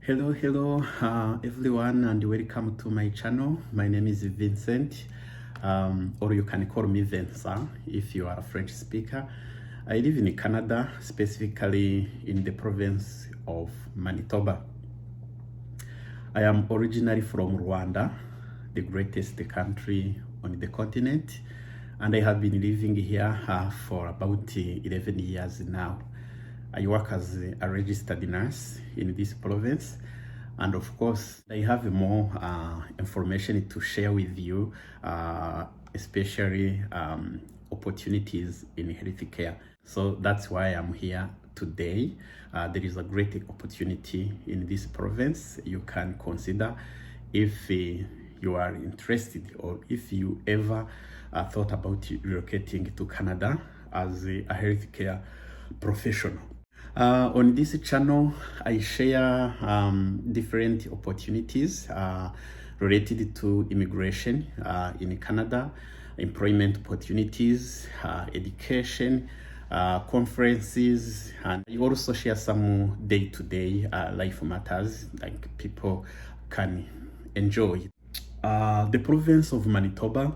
Hello, everyone, and welcome to my channel. My name is Vincent, or you can call me Vincent if you are a French speaker. I live in Canada, specifically in the province of Manitoba. I am originally from Rwanda, the greatest country on the continent, and I have been living here for about 11 years now. I work as a registered nurse in this province, and of course I have more information to share with you, especially opportunities in healthcare. So that's why I'm here today. There is a great opportunity in this province you can consider if you are interested, or if you ever thought about relocating to Canada as a healthcare professional. On this channel, I share different opportunities related to immigration in Canada, employment opportunities, education, conferences, and I also share some day-to-day life matters like people can enjoy. The province of Manitoba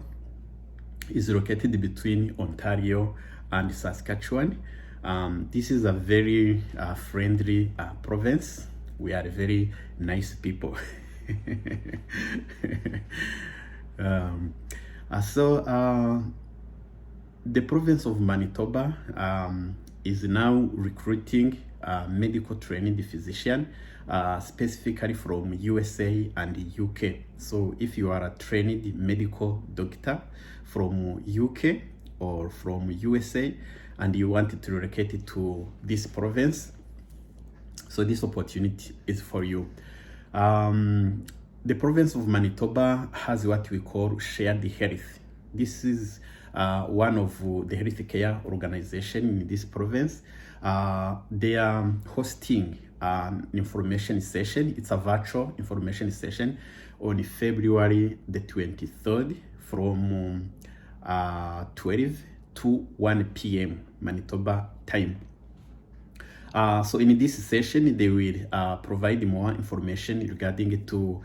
is located between Ontario and Saskatchewan. This is a very friendly province. We are very nice people. The province of Manitoba is now recruiting medical trained physician, specifically from USA and UK. So if you are a trained medical doctor from UK or from USA and you wanted to relocate to this province, so this opportunity is for you. The province of Manitoba has what we call shared health. This is one of the healthcare organization in this province. They are hosting an information session. It's a virtual information session on February the 23rd from 12 to 1 p.m. Manitoba time. So in this session, they will provide more information regarding to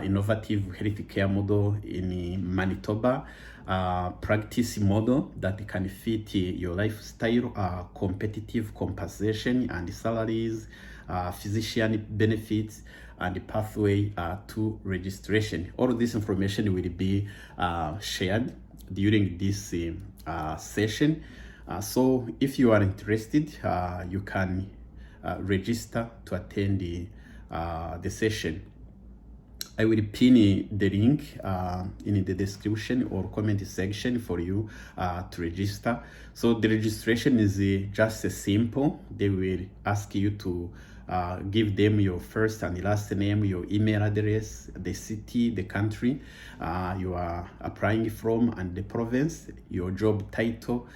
innovative healthcare model in Manitoba, practice model that can fit your lifestyle, competitive compensation and salaries, physician benefits, and the pathway to registration. All of this information will be shared during this session. So if you are interested, you can register to attend the session. I will pin the link in the description or comment section for you to register. So the registration is just simple. They will ask you to give them your first and last name, your email address, the city, the country you are applying from, and the province, your job title,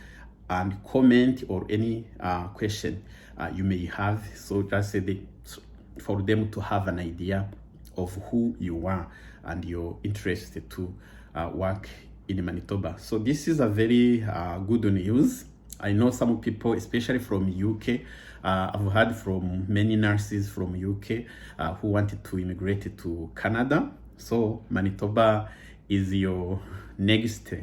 and comment or any question you may have. So just for them to have an idea of who you are and your interest to work in Manitoba. So this is a very good news. I know some people, especially from UK, I've heard from many nurses from UK who wanted to immigrate to Canada. So Manitoba is your next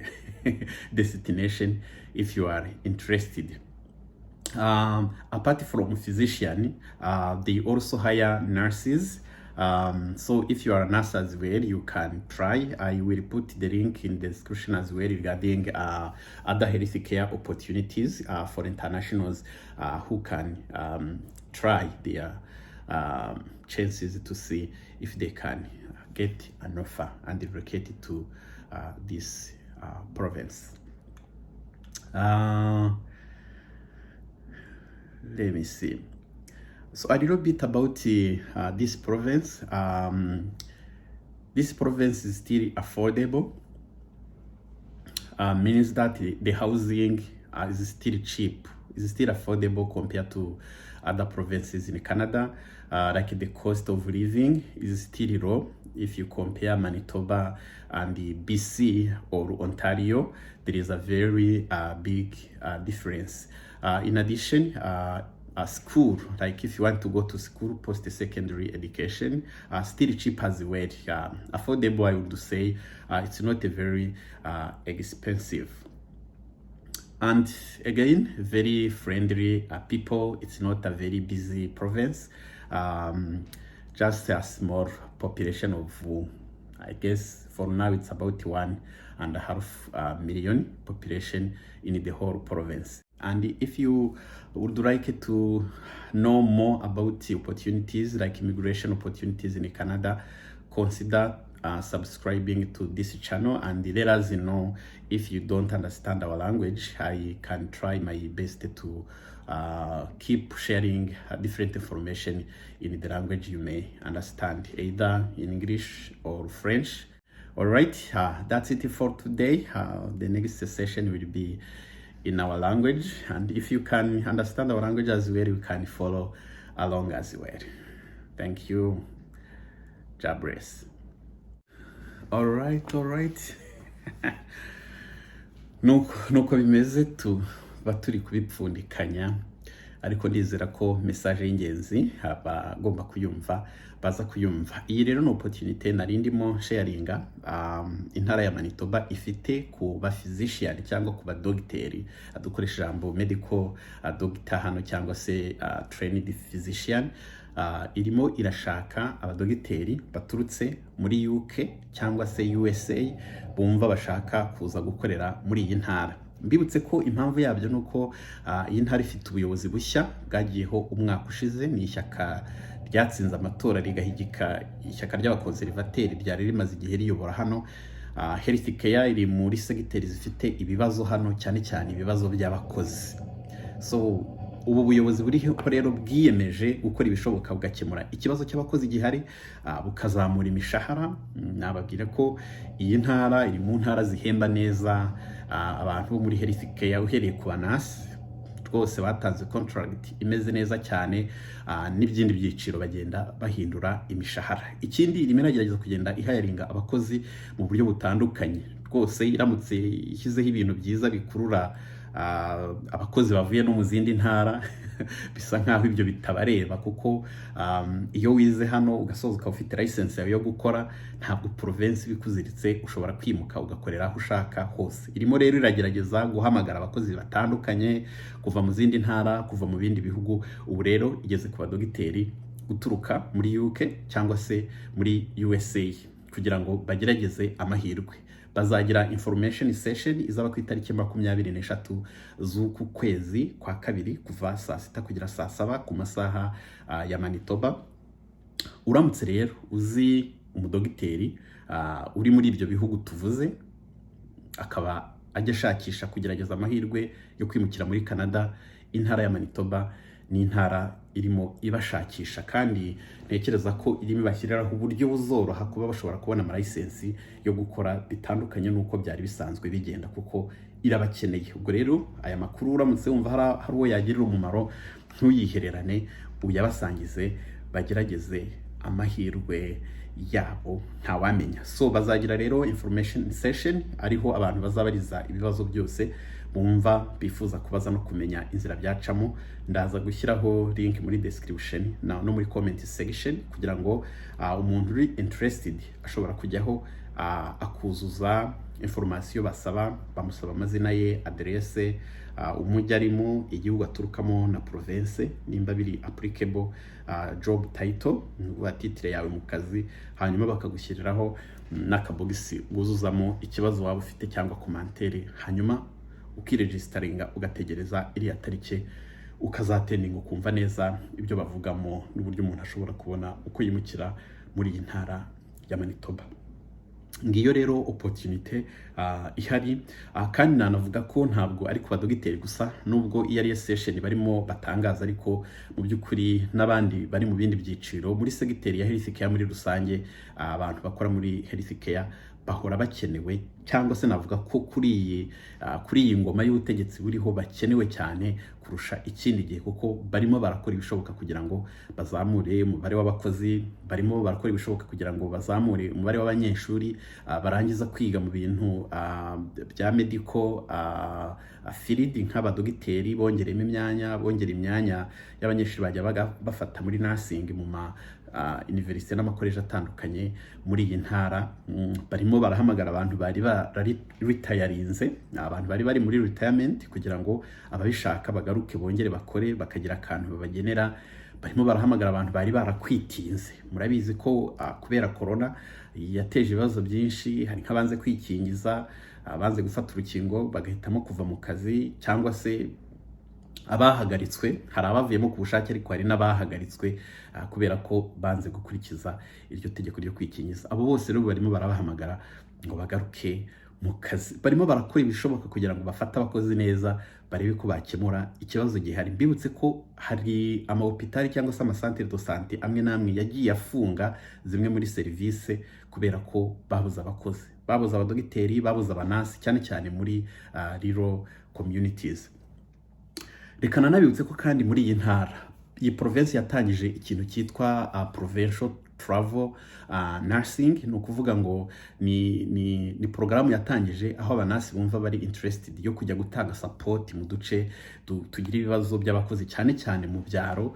destination if you are interested. Apart from physician, they also hire nurses. So if you are a nurse as well, you can try. I will put the link in the description as well regarding other healthcare opportunities for internationals who can try their chances to see if they can get an offer and relocate it to this province. Let me see. So a little bit about this province. This province is still affordable. Means that the housing is still cheap. It's still affordable compared to other provinces in Canada. Like the cost of living is still low. If you compare Manitoba and the BC or Ontario, there is a very big difference. In addition, school, like if you want to go to school, post-secondary education, still cheap as well. Affordable, I would say. It's not a very expensive. And again, very friendly people. It's not a very busy province. Just a small population of, I guess for now it's about 1.5 million population in the whole province. And if you would like to know more about the opportunities, like immigration opportunities in Canada, consider subscribing to this channel and let us know. If you don't understand our language, I can try my best to keep sharing different information in the language you may understand, either in English or French. All right, that's it for today. The next session will be in our language, and if you can understand our language as well, you can follow along as well. Thank you. Jabres. All right. nuko bimeze tuba turi kubipfundikanya, ariko ndizera ko message y'ingenzi abagomba kuyumva baza kuyumva. Iyi rero no opportunity narindimo sharinga intara ya Manitoba ifite ku ba physician cyangwa ku ba docteurs, dukoresha jambo medical doctor hano cyangwa se trained physician. Irimo irashaka abadogiteri baturutse muri UK cyangwa se USA bumva bashaka kuza gukorera muri iyi ntara. Mbibutse ko impamvu yabyo nuko iyi ntara ifite ubuyobozi bushya bwagiyeho umwaka ushize. Ni ishyaka ryatsinze amatora rigahigika ishyaka ry'abakonservateri ryari rimaze igihe riyobora hano. Health care iri muri segiteri zifite ibibazo hano, cyane cyane ibibazo by'abakozi. So ubu buyobozi buriho rero bwiyemeje gukora ibishoboka bugakemura ikibazo cy'abakozi gihari, bukazamura imishahara. Nababwira ko iyi ntara iri mu ntara zihemba neza abantu bo muri health care, uhereye ku banasi rwose batanze contract imeze neza cyane, n'ibyindi byiciro bagenda bahindura imishahara. Ikindi irimo iragerageza kugenda ihayaringa abakozi mu buryo butandukanye. Rwose iramutse ishyizeho ibintu byiza bikurura abakozi bavuye no mu zindi ntara bisa nkaho ibyo bitabareba, kuko iyo wize hano ugasoza ukaba ufite license yawe yo gukora, ntabwo province bikuziritse, ushobora kwimuka ugakorera aho ushaka hose. Irimo rero iragerageza guhamagara abakozi batandukanye kuva mu zindi ntara, kuva mu bindi bihugu. Ubu rero igeze ku badogiteri guturuka muri UK cyangwa se muri USA kugira ngo bagerageze amahirwe. Bazagira information session izaba ku itariki 23 z'uku kwezi kwa kabiri kuva saa 6 kugera saa 7 ku masaha ya Manitoba. Uramutse rero uzi umudogiteri uri muri ibyo bihugu tuvuze, akaba ajya ashakisha kugerageza amahirwe yo kwimukira muri Canada, intara ya Manitoba ni intara irimo ibashakisha, kandi ntekereza ko irimo bashyiriraho uburyo buzoroha kuba bashobora kubona ama license yo gukora bitandukanye nuko byari bisanzwe bigenda, kuko irabakeneye. Ubwo rero aya makuru uramutse wumva hari uwo yagirira umumaro, ntuyihererane, uyabasangize, bagerageze amahirwe yabo, ntawamenya. So bazagira rero information session ariho abantu bazabariza ibibazo byose bumva bifuza kubaza no kumenya inzira byacamo. Ndaza gushyiraho link muri description no muri comment section kugira ngo umuntu uri interested ashobora kujyaho akuzuza information basaba. Bamusaba amazina ye, adresse, umujyi arimo, igihugu aturukamo na province, nimba biri applicable, job title, wa titre yawe mu kazi, hanyuma bakagushyiriraho n'akabogisi wuzuzamo ikibazo waba ufite cyangwa commentaire, hanyuma ukiregistaringa ugategereza iriya tariki, ukazatendinga ukumva neza ibyo bavugamo n'uburyo umuntu ashobora kubona uko yimukira muri iyi ntara ya Manitoba. Ngiyo rero opportunity ihari, kandi nanavuga ko ntabwo ari ku badogiteri gusa, nubwo iyo ari session barimo batangaza, ariko mu by'ukuri n'abandi bari mu bindi byiciro muri segiteri ya health care muri rusange. Abantu bakora muri health care bahora bakenewe, cyangwa se navuga ko kuri iyi ngoma y'ubutegetsi buriho bakenewe cyane kurusha ikindi gihe, kuko barimo barakora ibishoboka kugira ngo bazamure umubare w'abakozi, barimo barakora ibishoboka kugira ngo bazamure umubare w'abanyeshuri barangiza kwiga mu bintu bya medical field nk'abadogiteri, bongeremo imyanya, bongera imyanya y'abanyeshuri bajya bafata muri nursing mu universite n'amakoleje atandukanye muri iyi ntara. Barimo barahamagara abantu bari retirinze, abantu bari muri retirement, kugira ngo ababishaka bagaruke bongere bakore bakagira akantu babagenera. Barimo barahamagara abantu bari barakwitinze. Murabizi ko kubera corona yateje ibibazo byinshi, hari nk'abanze kwikingiza, abanze gufata urukingo bagahitamo kuva mu kazi, cyangwa se abahagaritswe. Hari abavuyemo ku bushake, ariko hari n'abahagaritswe kubera ko banze gukurikiza iryo tegeko ryo kwikingiza. Abo bose rero barimo barabahamagara ngo bagaruke mu kazi. Barimo barakora ibishoboka kugira ngo bafate abakozi neza, barebe ko bakemura ikibazo gihari. Mbibutse ko hari amahopitali cyangwa se amasantere do sante amwe n'amwe yagiye afunga zimwe muri serivisi kubera ko babuze abakozi, babuze abadogiteri, babuze abanasi, cyane cyane muri rural communities. Reka nanabibutse ko kandi muri iyi ntara, iyi province yatangije ikintu cyitwa provincial travel nursing. Ni ukuvuga ngo ni porogaramu yatangije aho abanasi bumva bari interested yo kujya gutanga support mu duce tugira ibibazo by'abakozi, cyane cyane mu byaro,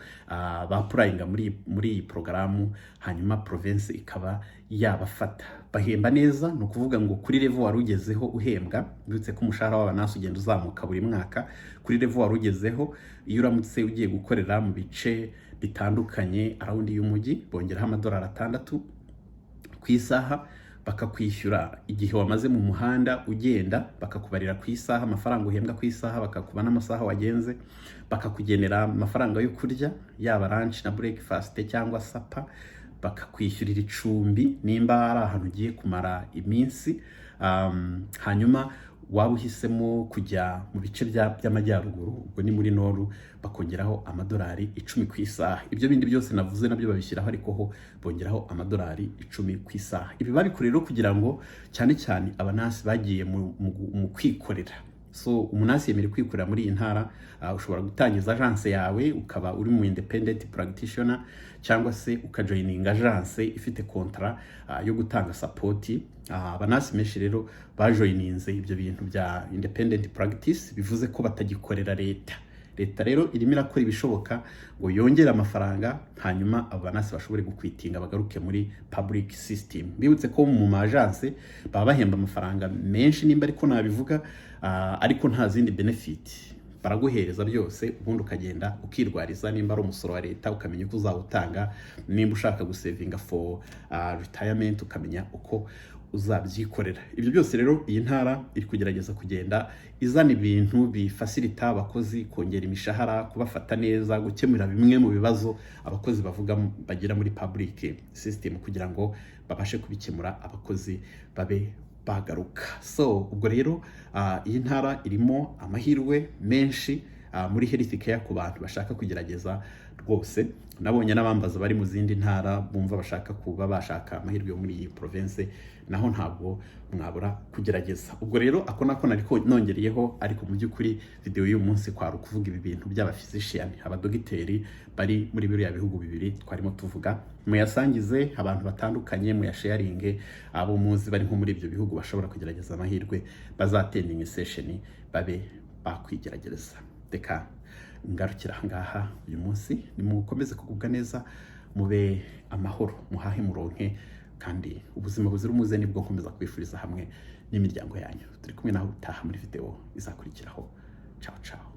bapurayinga muri iyi porogaramu, hanyuma province ikaba yabafata. Bahemba neza, ni ukuvuga ngo kuri level wari ugezeho uhembwa. Mbibutse ko umushahara w'abanasi ugenda uzamuka buri mwaka. Kuri level wari ugezeho, iyo uramutse ugiye gukorera mu bice bitandukanye around y'umujyi, bongeraho amadolari 6 ku isaha, bakakwishyura igihe wamaze mu muhanda ugenda, bakakubarira ku isaha amafaranga uhembwa ku isaha, bakakuba n'amasaha wagenze, bakakugenera amafaranga yo kurya, yaba lunch na breakfast cyangwa supper, bakakwishyurira icumbi nimba ari ahantu ugiye kumara iminsi. Hanyuma waba uhisemo kujya mu bice by'amajyaruguru, ubwo ni muri noru, bakongeraho amadolari 10 ku isaha. Ibyo bindi byose navuze nabyo babishyiraho, ariko ho bongeraho amadolari 10 ku isaha. Ibi babikora rero kugira ngo cyane cyane abanasi bagiye mu kwikorera. So umunasi yemerewe kwikorera muri iyi ntara. Ushobora gutangiza agence yawe, ukaba uri mu independent practitioner, cyangwa se ukajoininga agence ifite kontra yo gutanga support. Abanasi menshi rero bajoininze ibyo bintu bya independent practice, bivuze ko batagikorera leta. Leta rero irimo irakora ibishoboka ngo yongere amafaranga, hanyuma abanasi bashobore gukwitinga bagaruke muri public system. Bibutse ko mu agence baba bahemba amafaranga menshi, nimba ariko nabivuga, ariko nta zindi benefit baraguhereza byose, ubundi ukagenda ukirwariza. Nimba ari umusoro wa leta ukamenya uko uzawutanga, nimba ushaka gusevinga for retirement ukamenya uko uzabyikorera. Ibyo byose rero iyi ntara iri kugerageza kugenda izana ibintu bifacilita abakozi, kongera imishahara, kubafata neza, gukemura bimwe mu bibazo abakozi bagira muri public system, kugira ngo babashe kubikemura, abakozi babe bagaruka. So ubwo rero iyi ntara irimo amahirwe menshi muri health care ku bantu bashaka kugerageza rwose. Nabonye n'abambaza bari mu zindi ntara bumva bashaka kuba bashaka amahirwe yo muri iyi province, naho ntabwo mwabura kugerageza. Ubwo rero ako nako nariko nongereyeho, ariko mu by'ukuri video y'uyu munsi kwari kuvuga ibi bintu by'abafizician, abadogiteri bari muri biriya bihugu bibiri twarimo tuvuga. Muyasangize abantu batandukanye, muyasharinge abo muzi bari nko muri ibyo bihugu bashobora kugerageza amahirwe, bazatending session babe bakwigerageza. Reka ngarukira ngaha uyu munsi. Nimukomeze kugubwa neza, mube amahoro, muhahe muronke, kandi ubuzima buzira umuze nibwo nkomeza kwifuriza hamwe n'imiryango yanyu. Turi kumwe naho utaha muri video izakurikiraho. Ciao ciao.